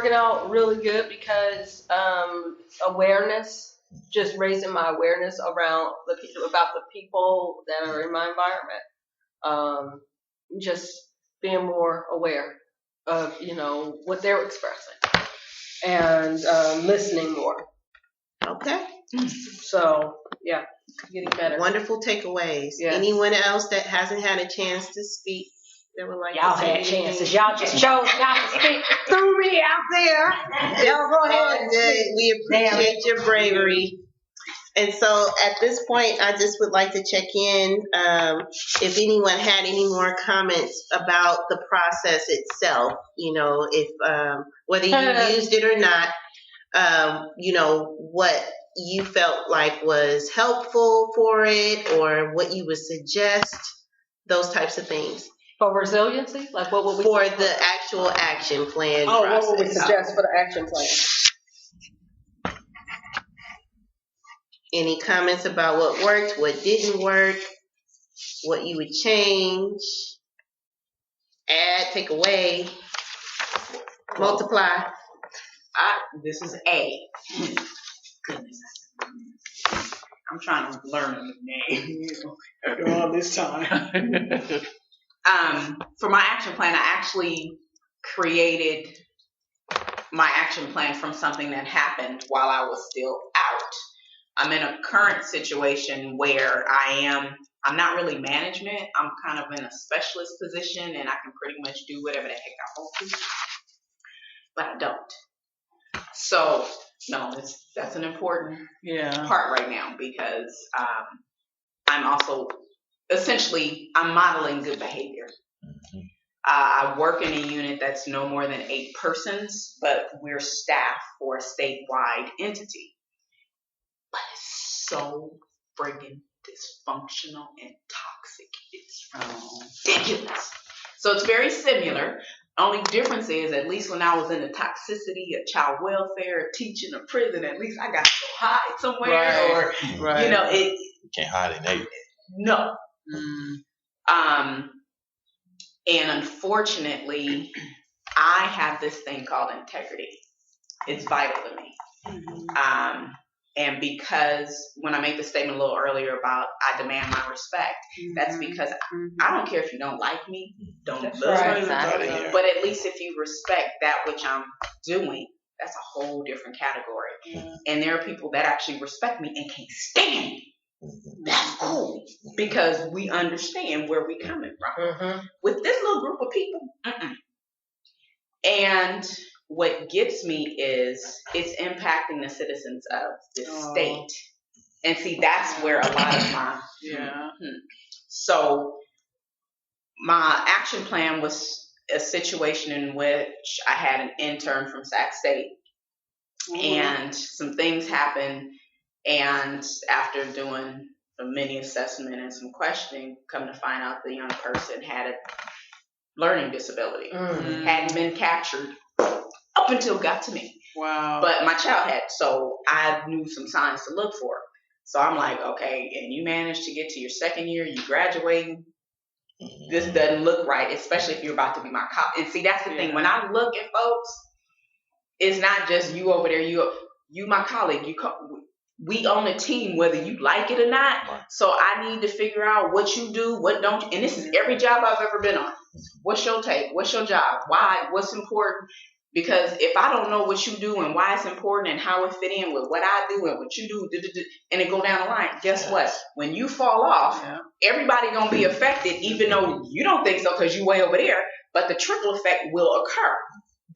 working out really good because awareness, just raising my awareness around about the people that are in my environment. Just being more aware of what they're expressing and listening more. Okay. So yeah, getting better. Wonderful takeaways. Yes. Anyone else that hasn't had a chance to speak that would like y'all to say had chances. anything? Y'all just chose not to speak through me out there. Y'all go ahead. We appreciate your bravery. And so at this point, I just would like to check in if anyone had any more comments about the process itself, if whether you used it or not, what you felt like was helpful for it or what you would suggest, those types of things. For resiliency? Like what would we for the actual action plan process? What would we suggest for the action plan? Any comments about what worked, what didn't work, what you would change, add, take away, multiply? This is A. Goodness. I'm trying to learn the name after all this time. For my action plan, I actually created my action plan from something that happened while I was still out. I'm in a current situation where I'm not really management. I'm kind of in a specialist position and I can pretty much do whatever the heck I want to, but I don't. So, no, that's an important part right now because I'm also, essentially, I'm modeling good behavior. I work in a unit that's no more than 8 persons, but we're staff for a statewide entity. But it's so friggin' dysfunctional and toxic. It's ridiculous. So it's very similar. Only difference is, at least when I was in the toxicity of child welfare, teaching, or prison, at least I got to go hide somewhere. Right. You can't hide in there. No. And unfortunately, I have this thing called integrity. It's vital to me. And because when I made the statement a little earlier about I demand my respect, that's because I don't care if you don't like me, don't love me, but at least if you respect that which I'm doing, that's a whole different category. And there are people that actually respect me and can't stand me. That's cool because we understand where we're coming from. With this little group of people, and what gets me is it's impacting the citizens of the state. And see, that's where a lot of my So my action plan was a situation in which I had an intern from Sac State, and some things happened. And after doing a mini assessment and some questioning, come to find out the young person had a learning disability, hadn't been captured up until it got to me. Wow. But my child had, so I knew some signs to look for. So I'm like, okay, and you managed to get to your second year, you graduating. This doesn't look right, especially if you're about to be my cop. And see, that's the thing. When I look at folks, it's not just you over there. You my colleague. We own a team, whether you like it or not. So I need to figure out what you do, what don't you. And this is every job I've ever been on. What's your take? What's your job? Why? What's important? Because if I don't know what you do and why it's important and how it fit in with what I do and what you do, and it go down the line, guess what? When you fall off, everybody going to be affected, even though you don't think so because you way over there, but the trickle effect will occur.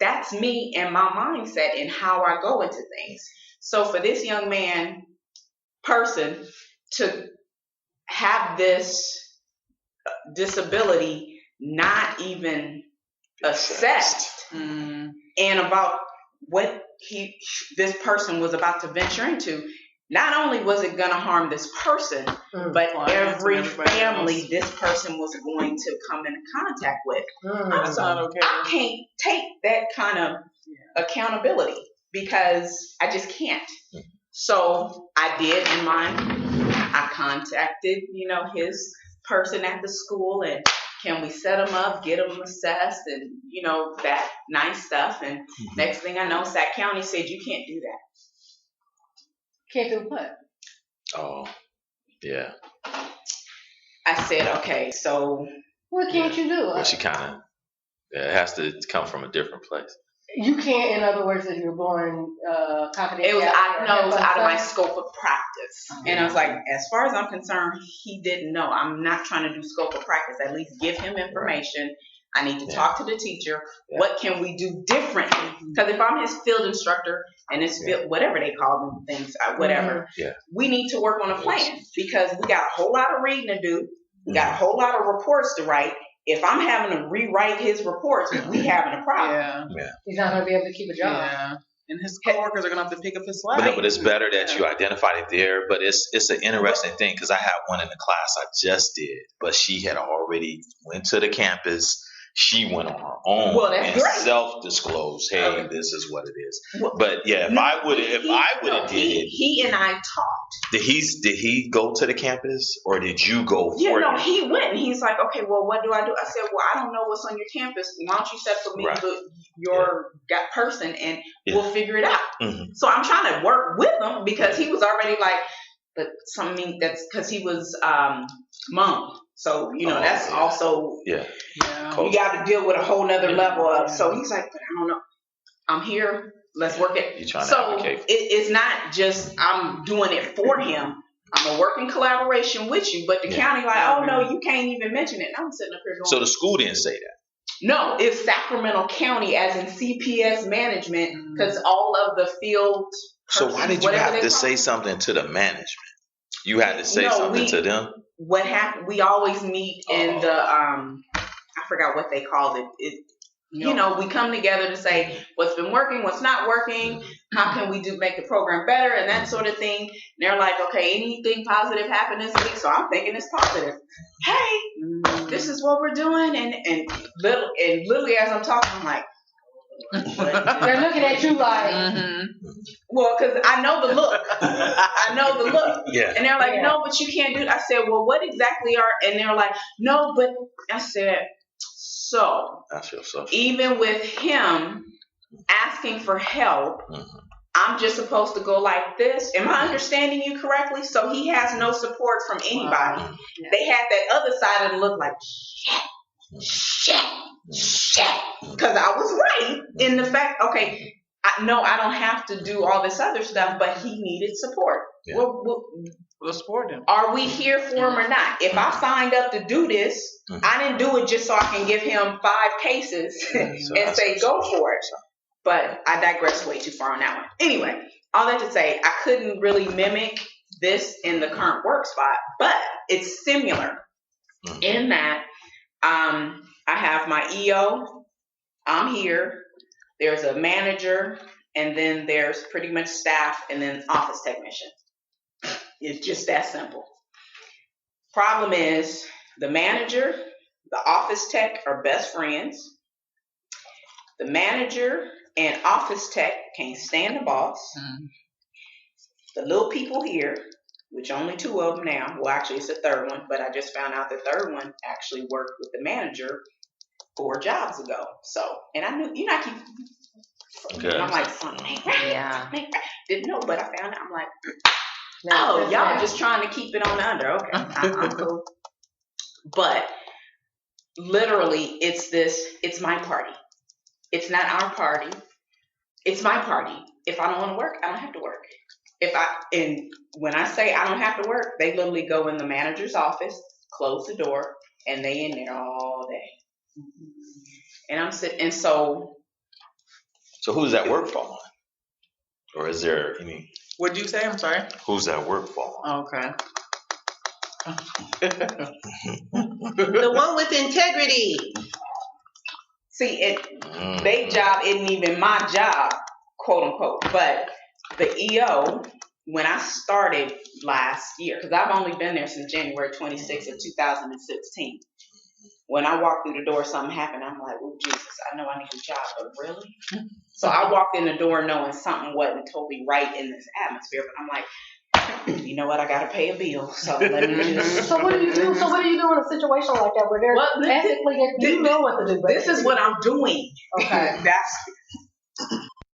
That's me and my mindset and how I go into things. So for this young person to have this disability not even assessed and about what this person was about to venture into, not only was it going to harm this person, but every family this person was going to come into contact with. I can't take that kind of accountability because I just can't. So I did in mind. I contacted, his person at the school and can we set them up, get them assessed, and that nice stuff. And next thing I know, Sac County said you can't do that. Can't do what? Oh, yeah. I said, okay, so What can't you do? Well, she kind of, it has to come from a different place. You can't, in other words, if you're born confidential. it was out of my scope of practice. And I was like, as far as I'm concerned, he didn't know. I'm not trying to do scope of practice. At least give him information. I need to talk to the teacher. Yeah. What can we do differently? Because if I'm his field instructor and his field, whatever they call them things, whatever, we need to work on a plan because we got a whole lot of reading to do. We got a whole lot of reports to write. If I'm having to rewrite his reports, we having a problem. Yeah. He's not going to be able to keep a job. Yeah. And his coworkers are gonna have to pick up his slack. But it's better that you identified it there. But it's an interesting thing because I had one in the class I just did, but she had already went to the campus. She went on her own and self-disclosed, hey, this is what it is. But yeah, if I would have did it. He and I talked. Did he go to the campus or did you go for Yeah, no, him? he went and he's like, okay, well, what do I do? I said, well, I don't know what's on your campus. Why don't you set for me your person and we'll figure it out. So I'm trying to work with him because he was already like, but something that's because he was Hmong. So, that's also, you got to deal with a whole nother level of, so he's like, but I don't know. I'm here. Let's work it. You're trying to so advocate. It's not just I'm doing it for him. I'm going to work in collaboration with you. But the county like, oh, no, you can't even mention it. And I'm sitting up here going. So the school didn't say that? No, it's Sacramento County as in CPS management because all of the field. So why did you have to say something to the management? You had to say something to them? What happened? We always meet in the I forgot what they called it. We come together to say what's been working, what's not working, how can we make the program better, and that sort of thing. And they're like, okay, anything positive happened this week? So I'm thinking it's positive. Hey, this is what we're doing, and literally as I'm talking, I'm like. They're looking at you like, well, because I know the look. I know the look. Yeah. And they're like, no, but you can't do it. I said, well, what exactly are? And they're like, no, but I said, so even with him asking for help, I'm just supposed to go like this. Am I understanding you correctly? So he has no support from anybody. They had that other side of the look like, shit. Because I was right in the fact, okay, I don't have to do all this other stuff, but he needed support. Yeah. We'll support him. Are we here for him or not? If I signed up to do this, I didn't do it just so I can give him 5 cases and say, go for it. But I digress way too far on that one. Anyway, all that to say, I couldn't really mimic this in the current work spot, but it's similar in that I have my EO, I'm here, there's a manager, and then there's pretty much staff, and then office technician. It's just that simple. Problem is, the manager, the office tech are best friends. The manager and office tech can't stand the boss. The little people here, which only 2 of them now, well actually it's the 3rd one, but I just found out the 3rd one actually worked with the manager 4 jobs ago. So, and I knew, I keep, I'm like, something ain't right. Didn't know, but I found out, I'm like, oh, y'all are just trying to keep it on the under. Okay, I'm cool. But literally, it's my party. It's not our party. It's my party. If I don't want to work, I don't have to work. And when I say I don't have to work, they literally go in the manager's office, close the door, and they in there all day. And I'm sitting, and so who's that work for? Or is there any? What'd you say? I'm sorry. Who's that work for? Okay. The one with integrity. See, their job isn't even my job, quote unquote. But the EO, when I started last year, because I've only been there since January 26th of 2016. When I walked through the door, something happened. I'm like, oh, Jesus, I know I need a job, but really? So I walked in the door knowing something wasn't totally right in this atmosphere. But I'm like, you know what? I gotta pay a bill, so let me just. So what do you do? So what do you do in a situation like that where they're ethically, you know what to do? This is what I'm doing. Okay. That's